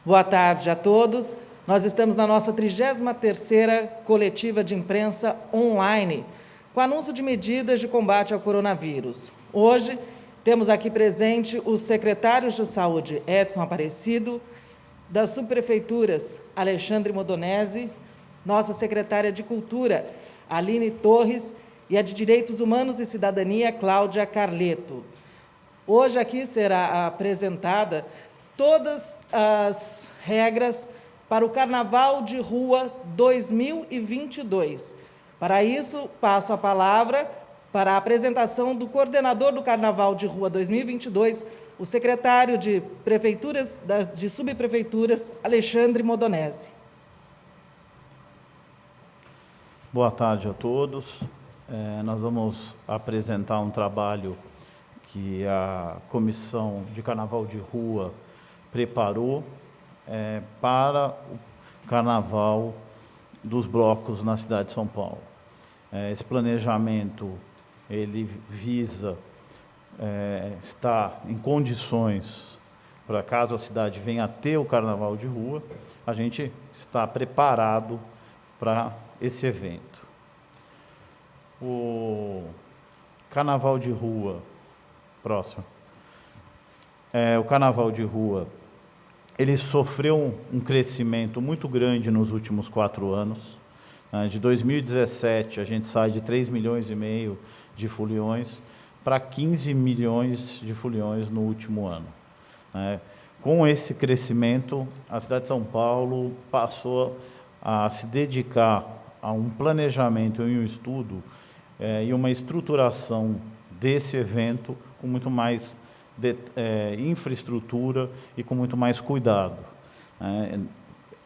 Boa tarde a todos. Nós estamos na nossa 33ª coletiva de imprensa online, com anúncio de medidas de combate ao coronavírus. Hoje, temos aqui presente os secretários de Saúde, Edson Aparecido, das subprefeituras, Alexandre Modonese, nossa secretária de Cultura, Aline Torres, e a de Direitos Humanos e Cidadania, Cláudia Carleto. Hoje aqui será apresentada todas as regras para o Carnaval de Rua 2022. Para isso, passo a palavra para a apresentação do coordenador do Carnaval de Rua 2022, o secretário de Prefeituras, de Subprefeituras, Alexandre Modonese. Boa tarde a todos. Nós vamos apresentar um trabalho que a Comissão de Carnaval de Rua preparou para o Carnaval dos blocos na cidade de São Paulo. Esse planejamento, ele visa estar em condições para, caso a cidade venha a ter o Carnaval de Rua, a gente está preparado para esse evento. O Carnaval de Rua, próximo. O Carnaval de Rua, ele sofreu um crescimento muito grande nos últimos 4 anos. De 2017, a gente sai de 3,5 milhões de foliões para 15 milhões de foliões no último ano. Com esse crescimento, a cidade de São Paulo passou a se dedicar a um planejamento e um estudo e uma estruturação desse evento com muito mais infraestrutura e com muito mais cuidado.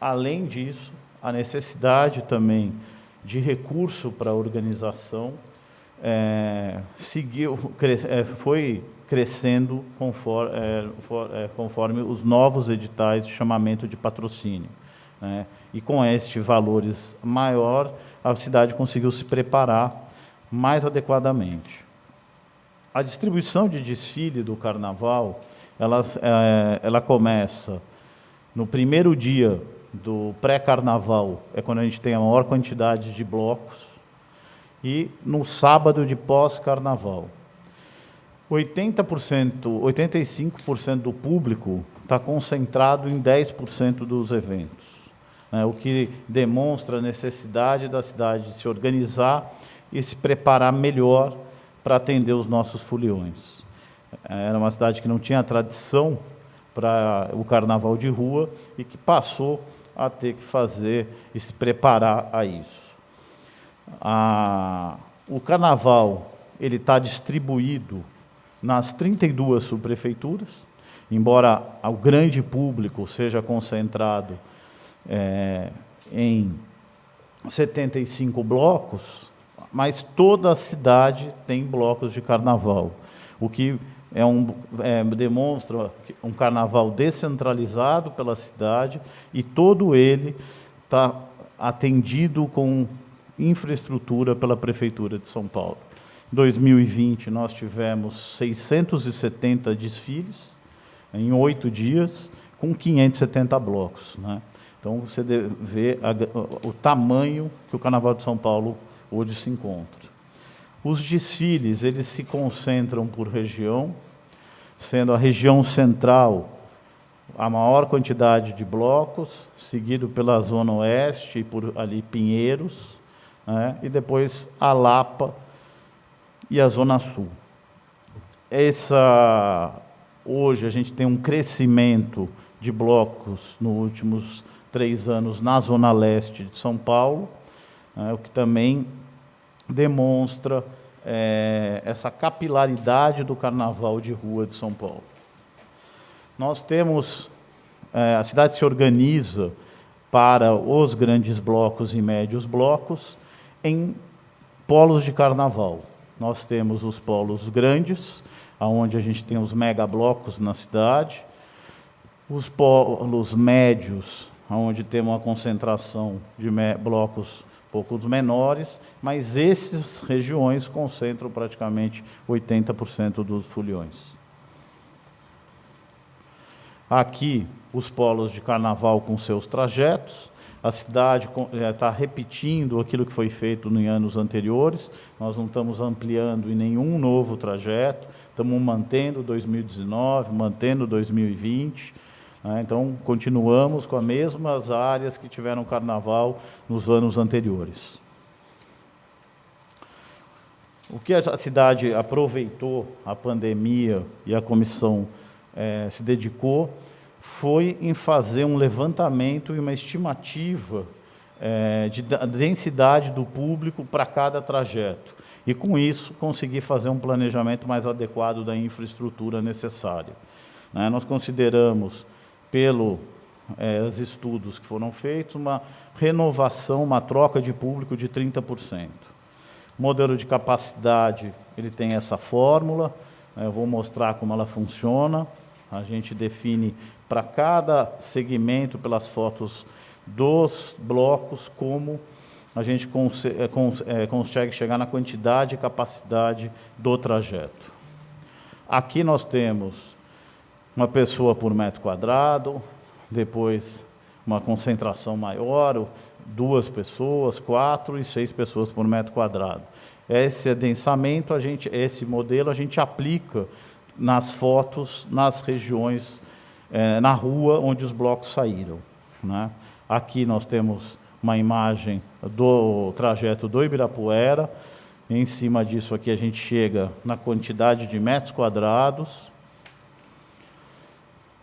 Além disso, a necessidade também de recurso para a organização foi crescendo conforme os novos editais de chamamento de patrocínio. E com estes valores maior, a cidade conseguiu se preparar mais adequadamente. A distribuição de desfile do Carnaval, ela começa no primeiro dia do pré-Carnaval, é quando a gente tem a maior quantidade de blocos, e no sábado de pós-Carnaval. 85% do público está concentrado em 10% dos eventos, o que demonstra a necessidade da cidade de se organizar e se preparar melhor para atender os nossos foliões. Era uma cidade que não tinha tradição para o Carnaval de Rua e que passou a ter que fazer e se preparar a isso. O Carnaval ele está distribuído nas 32 subprefeituras, embora o grande público seja concentrado em 75 blocos, mas toda a cidade tem blocos de carnaval, o que demonstra um carnaval descentralizado pela cidade e todo ele está atendido com infraestrutura pela Prefeitura de São Paulo. Em 2020, nós tivemos 670 desfiles em 8 dias, com 570 blocos. Então, você vê o tamanho que o Carnaval de São Paulo hoje se encontra. Os desfiles, eles se concentram por região, sendo a região central a maior quantidade de blocos, seguido pela Zona Oeste, e por ali Pinheiros, e depois a Lapa e a Zona Sul. Hoje a gente tem um crescimento de blocos nos últimos 3 anos na Zona Leste de São Paulo, o que também demonstra essa capilaridade do Carnaval de Rua de São Paulo. Nós temos, a cidade se organiza para os grandes blocos e médios blocos em polos de Carnaval. Nós temos os polos grandes, onde a gente tem os megablocos na cidade, os polos médios, onde tem uma concentração de blocos poucos menores, mas essas regiões concentram praticamente 80% dos foliões. Aqui os polos de carnaval com seus trajetos. A cidade está repetindo aquilo que foi feito em anos anteriores, nós não estamos ampliando em nenhum novo trajeto, estamos mantendo 2019, mantendo 2020, né? Então, continuamos com as mesmas áreas que tiveram carnaval nos anos anteriores. O que a cidade aproveitou, a pandemia e a comissão se dedicou, foi em fazer um levantamento e uma estimativa da densidade do público para cada trajeto. E, com isso, conseguir fazer um planejamento mais adequado da infraestrutura necessária. Nós consideramos, pelos estudos que foram feitos, uma renovação, uma troca de público de 30%. O modelo de capacidade, ele tem essa fórmula, eu vou mostrar como ela funciona. A gente define para cada segmento, pelas fotos dos blocos, como a gente consegue chegar na quantidade e capacidade do trajeto. Aqui nós temos uma pessoa por metro quadrado, depois uma concentração maior, 2 pessoas, 4 e 6 pessoas por metro quadrado. Esse adensamento, esse modelo a gente aplica nas fotos, nas regiões, na rua onde os blocos saíram, né? Aqui nós temos uma imagem do trajeto do Ibirapuera. Em cima disso aqui a gente chega na quantidade de metros quadrados.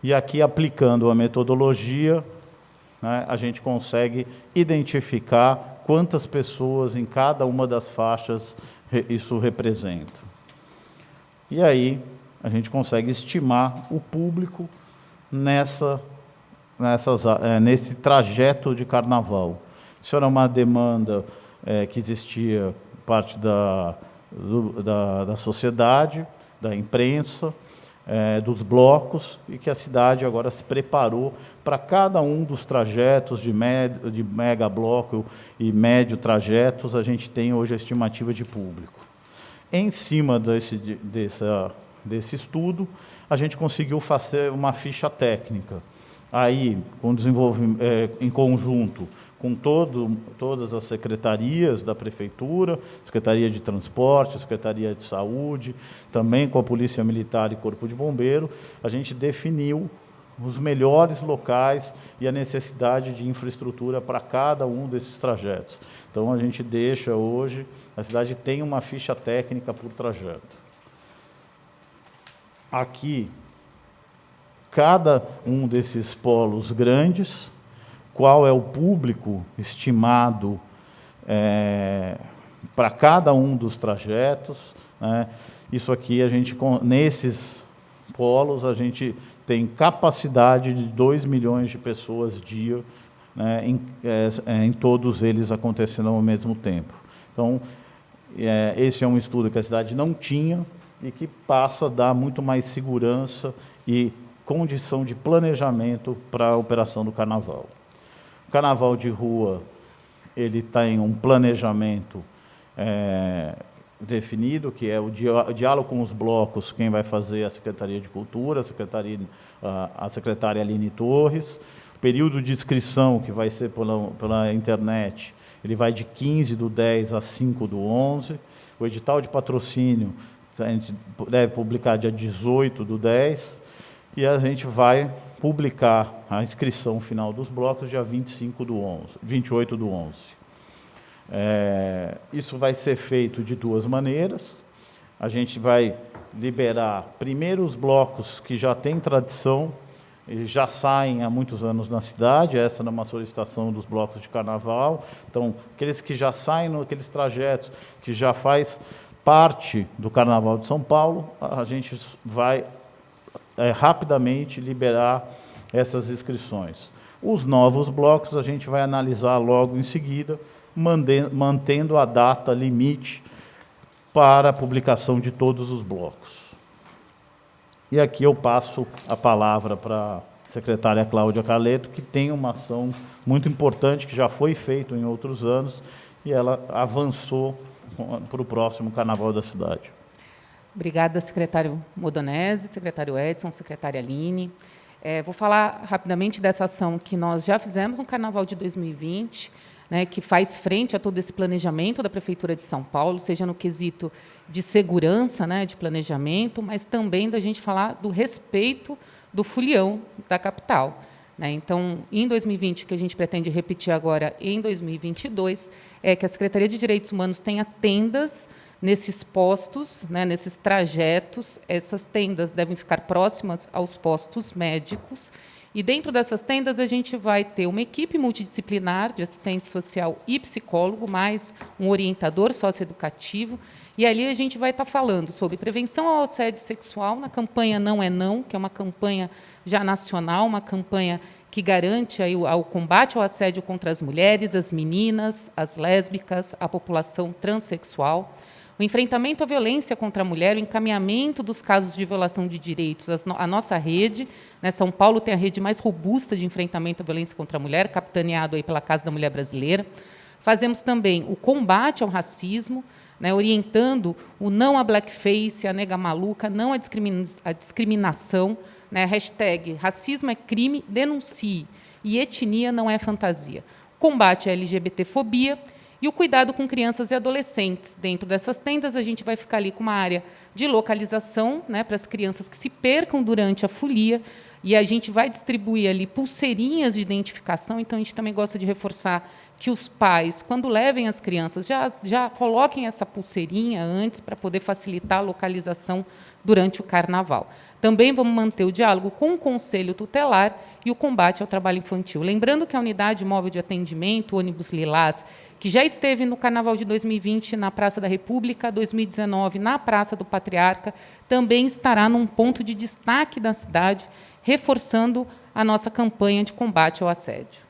E aqui, aplicando a metodologia, né, a gente consegue identificar quantas pessoas em cada uma das faixas isso representa. E aí a gente consegue estimar o público nesse trajeto de carnaval. Isso era uma demanda que existia parte da sociedade, da imprensa, dos blocos, e que a cidade agora se preparou para cada um dos trajetos de mega bloco e médio trajetos. A gente tem hoje a estimativa de público. Em cima desse estudo, a gente conseguiu fazer uma ficha técnica. Aí, em conjunto com todas as secretarias da Prefeitura, Secretaria de Transporte, Secretaria de Saúde, também com a Polícia Militar e Corpo de Bombeiro, a gente definiu os melhores locais e a necessidade de infraestrutura para cada um desses trajetos. Então, a gente deixa hoje, a cidade tem uma ficha técnica por trajeto. Aqui, cada um desses polos grandes, qual é o público estimado para cada um dos trajetos, né? Isso aqui, nesses polos, a gente tem capacidade de 2 milhões de pessoas dia, né, em todos eles acontecendo ao mesmo tempo. Então, esse é um estudo que a cidade não tinha e que passa a dar muito mais segurança e condição de planejamento para a operação do carnaval. O carnaval de rua, ele tem um planejamento definido, que é o diálogo com os blocos. Quem vai fazer a Secretaria de Cultura, a secretária Aline Torres. O período de inscrição, que vai ser pela internet, ele vai de 15/10 a 5/11. O edital de patrocínio, a gente deve publicar dia 18/10, e a gente vai publicar a inscrição final dos blocos dia 28/11. Isso vai ser feito de 2 maneiras. A gente vai liberar primeiro os blocos que já têm tradição e já saem há muitos anos na cidade. Essa é uma solicitação dos blocos de carnaval. Então, aqueles que já saem naqueles trajetos, que já faz parte do Carnaval de São Paulo, a gente vai rapidamente liberar essas inscrições. Os novos blocos a gente vai analisar logo em seguida, mantendo a data limite para a publicação de todos os blocos. E aqui eu passo a palavra para a secretária Cláudia Carleto, que tem uma ação muito importante que já foi feita em outros anos e ela avançou para o próximo Carnaval da cidade. Obrigada, secretário Modonese, secretário Edson, secretária Aline. Vou falar rapidamente dessa ação que nós já fizemos no Carnaval de 2020, né, que faz frente a todo esse planejamento da Prefeitura de São Paulo, seja no quesito de segurança, né, de planejamento, mas também da gente falar do respeito do folião da capital. Né? Então, em 2020, o que a gente pretende repetir agora em 2022 é que a Secretaria de Direitos Humanos tenha tendas nesses postos, né, nesses trajetos. Essas tendas devem ficar próximas aos postos médicos. E, dentro dessas tendas, a gente vai ter uma equipe multidisciplinar de assistente social e psicólogo, mais um orientador socioeducativo. E ali a gente vai estar falando sobre prevenção ao assédio sexual na campanha Não é Não, que é uma campanha já nacional, uma campanha que garante aí o combate ao assédio contra as mulheres, as meninas, as lésbicas, a população transexual. O enfrentamento à violência contra a mulher, o encaminhamento dos casos de violação de direitos. A nossa rede, né, São Paulo tem a rede mais robusta de enfrentamento à violência contra a mulher, capitaneado aí pela Casa da Mulher Brasileira. Fazemos também o combate ao racismo, né, orientando o não à blackface, a nega maluca, não à discriminação, né, hashtag racismo é crime, denuncie, e etnia não é fantasia. Combate à LGBTfobia, e o cuidado com crianças e adolescentes. Dentro dessas tendas, a gente vai ficar ali com uma área de localização, né, para as crianças que se percam durante a folia, e a gente vai distribuir ali pulseirinhas de identificação. Então, a gente também gosta de reforçar que os pais, quando levem as crianças, já coloquem essa pulseirinha antes para poder facilitar a localização durante o Carnaval. Também vamos manter o diálogo com o Conselho Tutelar e o combate ao trabalho infantil. Lembrando que a Unidade Móvel de Atendimento, o ônibus Lilás, que já esteve no Carnaval de 2020 na Praça da República, 2019 na Praça do Patriarca, também estará num ponto de destaque da cidade, reforçando a nossa campanha de combate ao assédio.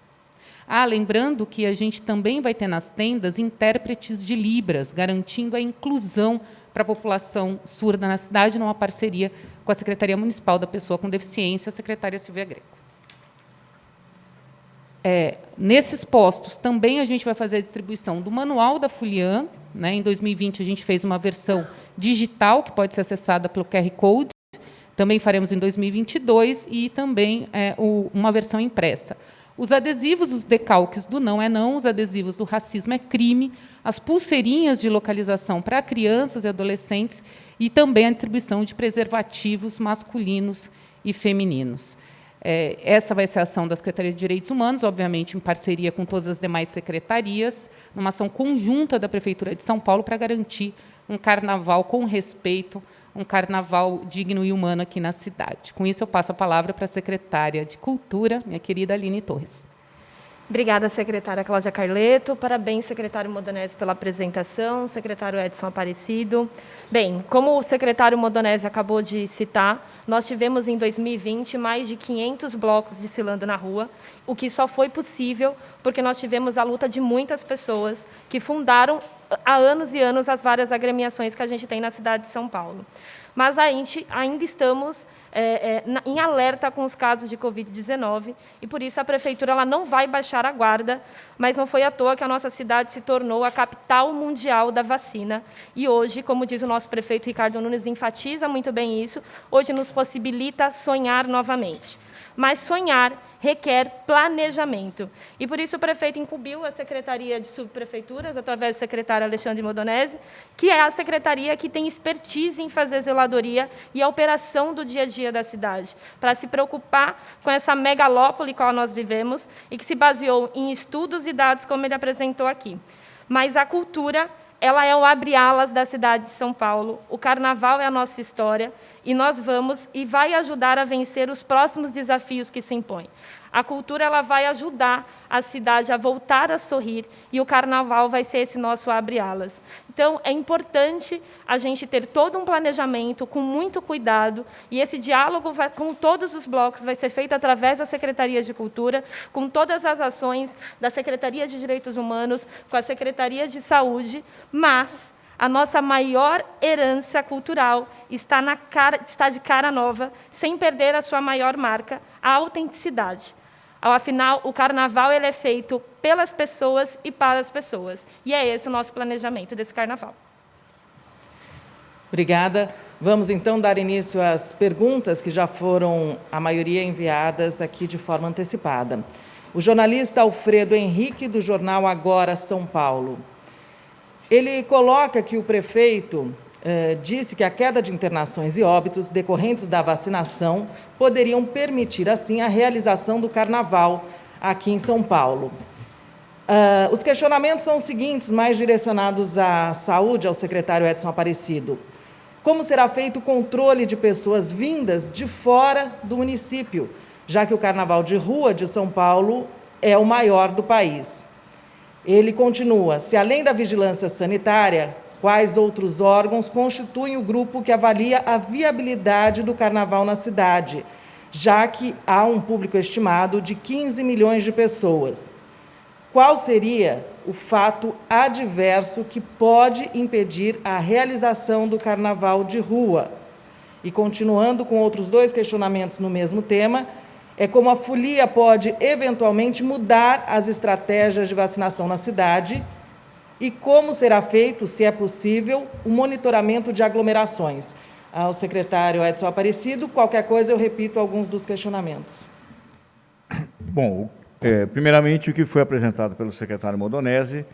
Lembrando que a gente também vai ter nas tendas intérpretes de Libras, garantindo a inclusão para a população surda na cidade, numa parceria com a Secretaria Municipal da Pessoa com Deficiência, a secretária Silvia Greco. Nesses postos, também a gente vai fazer a distribuição do manual da Foliã. Né? Em 2020, a gente fez uma versão digital, que pode ser acessada pelo QR Code. Também faremos em 2022, e também uma versão impressa. Os adesivos, os decalques do Não é Não, os adesivos do Racismo é Crime, as pulseirinhas de localização para crianças e adolescentes, e também a distribuição de preservativos masculinos e femininos. Essa vai ser a ação da Secretaria de Direitos Humanos, obviamente, em parceria com todas as demais secretarias, numa ação conjunta da Prefeitura de São Paulo para garantir um carnaval com respeito, um carnaval digno e humano aqui na cidade. Com isso, eu passo a palavra para a secretária de Cultura, minha querida Aline Torres. Obrigada, secretária Cláudia Carleto. Parabéns, secretário Modonese, pela apresentação, secretário Edson Aparecido. Bem, como o secretário Modonese acabou de citar, nós tivemos, em 2020, mais de 500 blocos desfilando na rua, o que só foi possível porque nós tivemos a luta de muitas pessoas que fundaram, há anos e anos, as várias agremiações que a gente tem na cidade de São Paulo. Mas a gente ainda estamos em alerta com os casos de Covid-19, e, por isso, a Prefeitura ela não vai baixar a guarda, mas não foi à toa que a nossa cidade se tornou a capital mundial da vacina. E hoje, como diz o nosso prefeito Ricardo Nunes, enfatiza muito bem isso, hoje nos possibilita sonhar novamente. Mas sonhar requer planejamento. E, por isso, o prefeito incumbiu a Secretaria de Subprefeituras, através do secretário Alexandre Modonese, que é a secretaria que tem expertise em fazer zeladoria e a operação do dia a dia da cidade, para se preocupar com essa megalópole qual nós vivemos e que se baseou em estudos e dados, como ele apresentou aqui. Mas a cultura, ela é o abre-alas da cidade de São Paulo, o carnaval é a nossa história, e nós vamos e vai ajudar a vencer os próximos desafios que se impõem. A cultura ela vai ajudar a cidade a voltar a sorrir, e o carnaval vai ser esse nosso abre-alas. Então, é importante a gente ter todo um planejamento, com muito cuidado, e esse diálogo com todos os blocos vai ser feito através das secretarias de cultura, com todas as ações da Secretaria de Direitos Humanos, com a Secretaria de Saúde, mas a nossa maior herança cultural está de cara nova, sem perder a sua maior marca, a autenticidade. Afinal, o carnaval ele é feito pelas pessoas e para as pessoas. E é esse o nosso planejamento desse carnaval. Obrigada. Vamos, então, dar início às perguntas que já foram, a maioria, enviadas aqui de forma antecipada. O jornalista Alfredo Henrique, do jornal Agora São Paulo. Ele coloca que o prefeito disse que a queda de internações e óbitos decorrentes da vacinação poderiam permitir, assim, a realização do carnaval aqui em São Paulo. Os questionamentos são os seguintes, mais direcionados à saúde, ao secretário Edson Aparecido. Como será feito o controle de pessoas vindas de fora do município, já que o Carnaval de Rua de São Paulo é o maior do país? Ele continua, se além da vigilância sanitária, quais outros órgãos constituem o grupo que avalia a viabilidade do Carnaval na cidade, já que há um público estimado de 15 milhões de pessoas? Qual seria o fato adverso que pode impedir a realização do Carnaval de Rua? E continuando com outros 2 questionamentos no mesmo tema, é como a folia pode eventualmente mudar as estratégias de vacinação na cidade e como será feito, se é possível, o monitoramento de aglomerações. Ao secretário Edson Aparecido, qualquer coisa eu repito alguns dos questionamentos. Bom, primeiramente, o que foi apresentado pelo secretário Modonese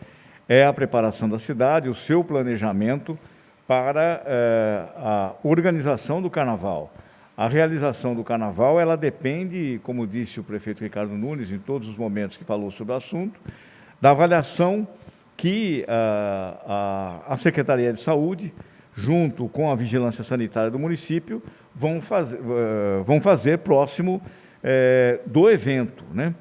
é a preparação da cidade, o seu planejamento para a organização do Carnaval. A realização do Carnaval, ela depende, como disse o prefeito Ricardo Nunes, em todos os momentos que falou sobre o assunto, da avaliação que a Secretaria de Saúde, junto com a Vigilância Sanitária do município, vão fazer próximo do evento, né?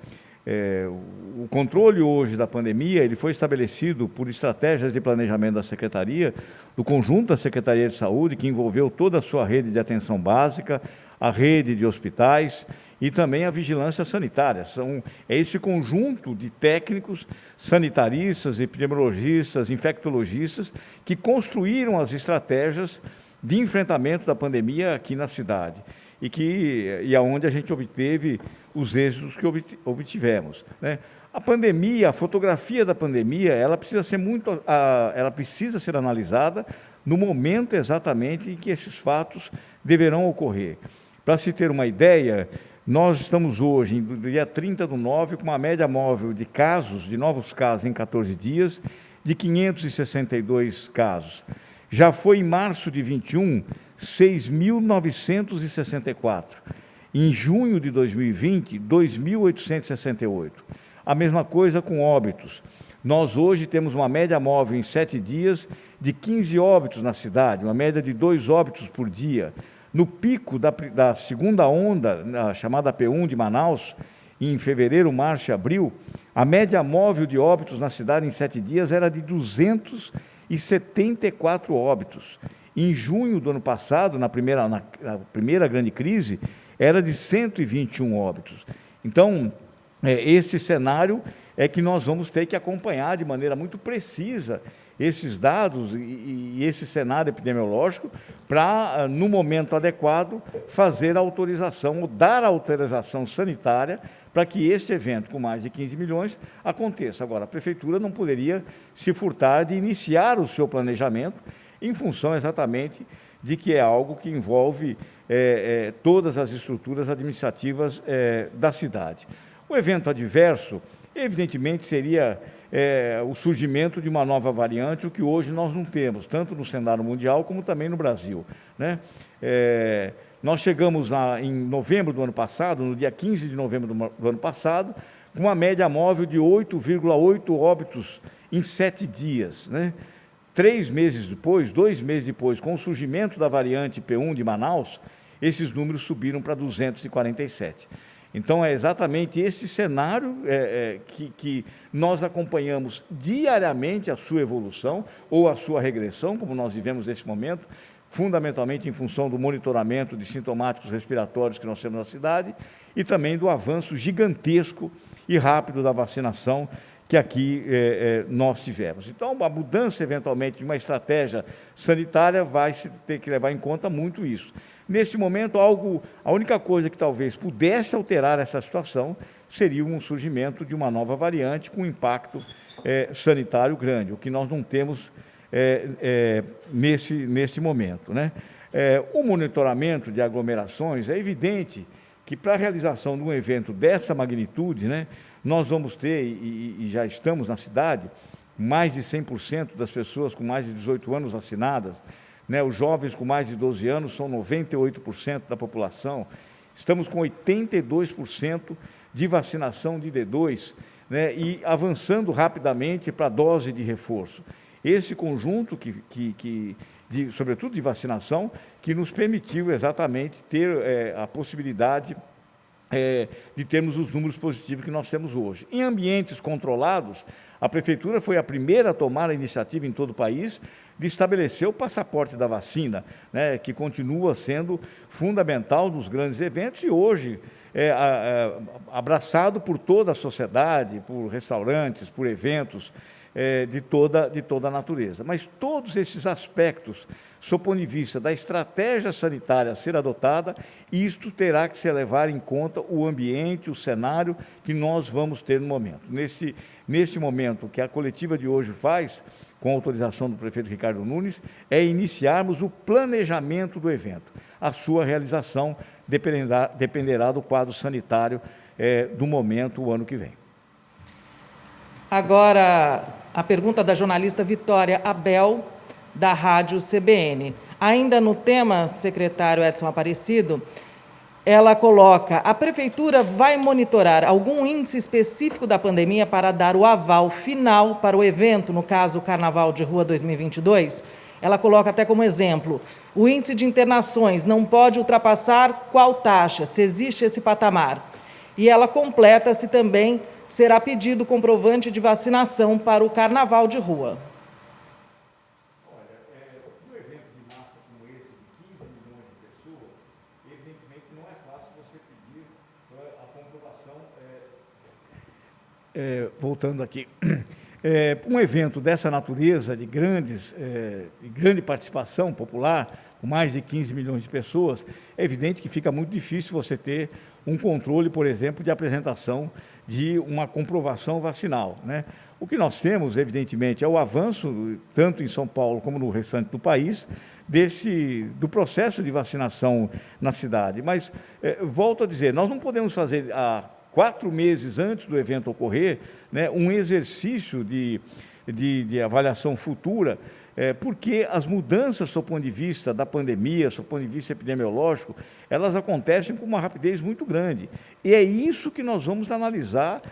O controle hoje da pandemia ele foi estabelecido por estratégias de planejamento da Secretaria, do conjunto da Secretaria de Saúde, que envolveu toda a sua rede de atenção básica, a rede de hospitais e também a vigilância sanitária. É esse conjunto de técnicos, sanitaristas, epidemiologistas, infectologistas, que construíram as estratégias de enfrentamento da pandemia aqui na cidade e aonde a gente obteve os êxitos que obtivemos, né? A pandemia, a fotografia da pandemia, ela precisa ser analisada no momento exatamente em que esses fatos deverão ocorrer. Para se ter uma ideia, nós estamos hoje, no dia 30/9, com uma média móvel de casos, de novos casos em 14 dias, de 562 casos. Já foi em março de 21, 6.964. Em junho de 2020, 2.868. A mesma coisa com óbitos. Nós hoje temos uma média móvel em 7 dias de 15 óbitos na cidade, uma média de 2 óbitos por dia. No pico da segunda onda, a chamada P1 de Manaus, em fevereiro, março e abril, a média móvel de óbitos na cidade em 7 dias era de 274 óbitos. Em junho do ano passado, na primeira grande crise, era de 121 óbitos. Então, esse cenário é que nós vamos ter que acompanhar de maneira muito precisa esses dados e esse cenário epidemiológico para, no momento adequado, fazer a autorização ou dar a autorização sanitária para que esse evento, com mais de 15 milhões, aconteça. Agora, a Prefeitura não poderia se furtar de iniciar o seu planejamento em função exatamente de que é algo que envolve todas as estruturas administrativas da cidade. O evento adverso, evidentemente, seria o surgimento de uma nova variante, o que hoje nós não temos, tanto no cenário mundial como também no Brasil, né? Nós chegamos em novembro do ano passado, no dia 15 de novembro do ano passado, com uma média móvel de 8,8 óbitos em 7 dias, né? 2 meses depois, com o surgimento da variante P1 de Manaus, esses números subiram para 247. Então, é exatamente esse cenário que nós acompanhamos diariamente a sua evolução ou a sua regressão, como nós vivemos nesse momento, fundamentalmente em função do monitoramento de sintomáticos respiratórios que nós temos na cidade e também do avanço gigantesco e rápido da vacinação que aqui nós tivemos. Então, a mudança, eventualmente, de uma estratégia sanitária vai se ter que levar em conta muito isso. Neste momento, a única coisa que talvez pudesse alterar essa situação seria um surgimento de uma nova variante com impacto sanitário grande, o que nós não temos neste momento, né? O monitoramento de aglomerações é evidente que para a realização de um evento dessa magnitude, né, nós vamos ter, e já estamos na cidade, mais de 100% das pessoas com mais de 18 anos vacinadas, né, os jovens com mais de 12 anos são 98% da população, estamos com 82% de vacinação de D2, né, e avançando rapidamente para a dose de reforço. Esse conjunto, sobretudo de vacinação, que nos permitiu exatamente ter a possibilidade de termos os números positivos que nós temos hoje. Em ambientes controlados, a Prefeitura foi a primeira a tomar a iniciativa em todo o país de estabelecer o passaporte da vacina, né, que continua sendo fundamental nos grandes eventos e hoje abraçado por toda a sociedade, por restaurantes, por eventos de toda a natureza. Mas todos esses aspectos, sob o ponto de vista da estratégia sanitária a ser adotada, isto terá que se levar em conta o ambiente, o cenário que nós vamos ter no momento. Nesse momento, o que a coletiva de hoje faz, com a autorização do prefeito Ricardo Nunes, é iniciarmos o planejamento do evento. A sua realização dependerá do quadro sanitário do momento, o ano que vem. Agora, a pergunta da jornalista Vitória Abel, da Rádio CBN. Ainda no tema, secretário Edson Aparecido, ela coloca: a Prefeitura vai monitorar algum índice específico da pandemia para dar o aval final para o evento, no caso, o Carnaval de Rua 2022? Ela coloca até como exemplo: o índice de internações não pode ultrapassar qual taxa, se existe esse patamar. E ela completa se também será pedido comprovante de vacinação para o Carnaval de Rua. Um evento de massa como esse, de 15 milhões de pessoas, evidentemente não é fácil você pedir a comprovação. Voltando aqui, um evento dessa natureza, de grande participação popular, com mais de 15 milhões de pessoas, é evidente que fica muito difícil você ter um controle, por exemplo, de apresentação de uma comprovação vacinal, né? O que nós temos, evidentemente, é o avanço, tanto em São Paulo como no restante do país, do processo de vacinação na cidade. Mas, volto a dizer, nós não podemos fazer, 4 meses antes do evento ocorrer, né, um exercício de avaliação futura, porque as mudanças, do ponto de vista da pandemia, do ponto de vista epidemiológico, elas acontecem com uma rapidez muito grande. E é isso que nós vamos analisar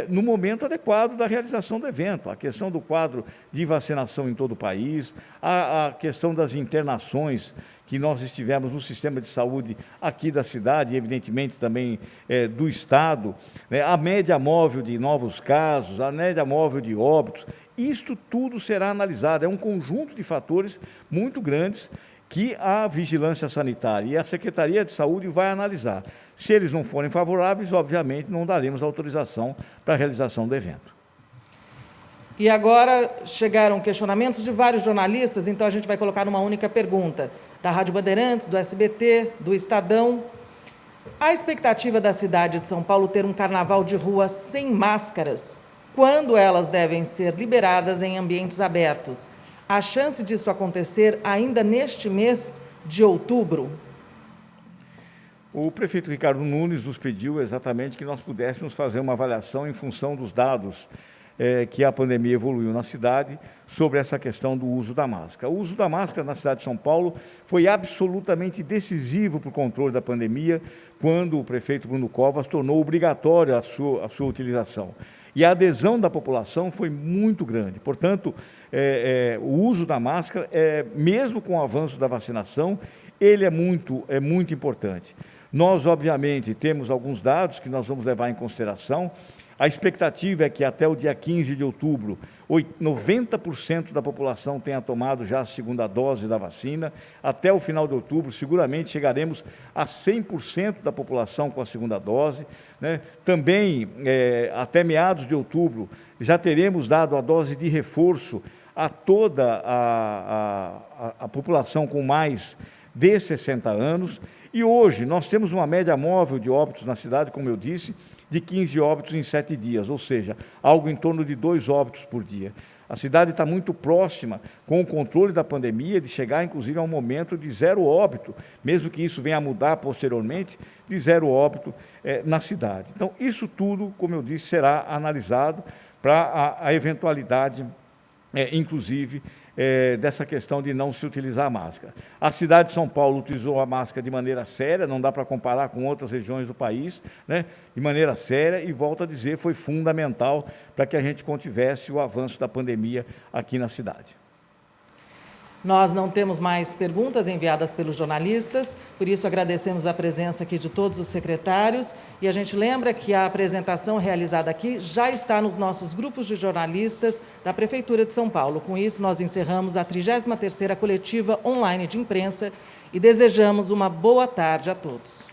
no momento adequado da realização do evento. A questão do quadro de vacinação em todo o país, a questão das internações que nós estivemos no sistema de saúde aqui da cidade e, evidentemente, também do Estado, né, a média móvel de novos casos, a média móvel de óbitos. Isto tudo será analisado, é um conjunto de fatores muito grandes que a Vigilância Sanitária e a Secretaria de Saúde vai analisar. Se eles não forem favoráveis, obviamente, não daremos autorização para a realização do evento. E agora chegaram questionamentos de vários jornalistas, então a gente vai colocar numa única pergunta. Da Rádio Bandeirantes, do SBT, do Estadão. A expectativa da cidade de São Paulo ter um carnaval de rua sem máscaras, quando elas devem ser liberadas em ambientes abertos? A chance disso acontecer ainda neste mês de outubro? O prefeito Ricardo Nunes nos pediu exatamente que nós pudéssemos fazer uma avaliação em função dos dados que a pandemia evoluiu na cidade sobre essa questão do uso da máscara. O uso da máscara na cidade de São Paulo foi absolutamente decisivo para o controle da pandemia, quando o prefeito Bruno Covas tornou obrigatória a sua utilização. E a adesão da população foi muito grande. Portanto, o uso da máscara, mesmo com o avanço da vacinação, ele é muito importante. Nós, obviamente, temos alguns dados que nós vamos levar em consideração. A expectativa é que até o dia 15 de outubro, 90% da população tenha tomado já a segunda dose da vacina. Até o final de outubro, seguramente chegaremos a 100% da população com a segunda dose, né? Também, até meados de outubro, já teremos dado a dose de reforço a toda a população com mais de 60 anos. E hoje nós temos uma média móvel de óbitos na cidade, como eu disse, de 15 óbitos em 7 dias, ou seja, algo em torno de 2 óbitos por dia. A cidade está muito próxima, com o controle da pandemia, de chegar, inclusive, a um momento de 0 óbito, mesmo que isso venha a mudar posteriormente, de 0 óbito na cidade. Então, isso tudo, como eu disse, será analisado para a eventualidade, inclusive, dessa questão de não se utilizar a máscara. A cidade de São Paulo utilizou a máscara de maneira séria, não dá para comparar com outras regiões do país, né? De maneira séria, e volto a dizer, foi fundamental para que a gente contivesse o avanço da pandemia aqui na cidade. Nós não temos mais perguntas enviadas pelos jornalistas, por isso agradecemos a presença aqui de todos os secretários e a gente lembra que a apresentação realizada aqui já está nos nossos grupos de jornalistas da Prefeitura de São Paulo. Com isso, nós encerramos a 33ª coletiva online de imprensa e desejamos uma boa tarde a todos.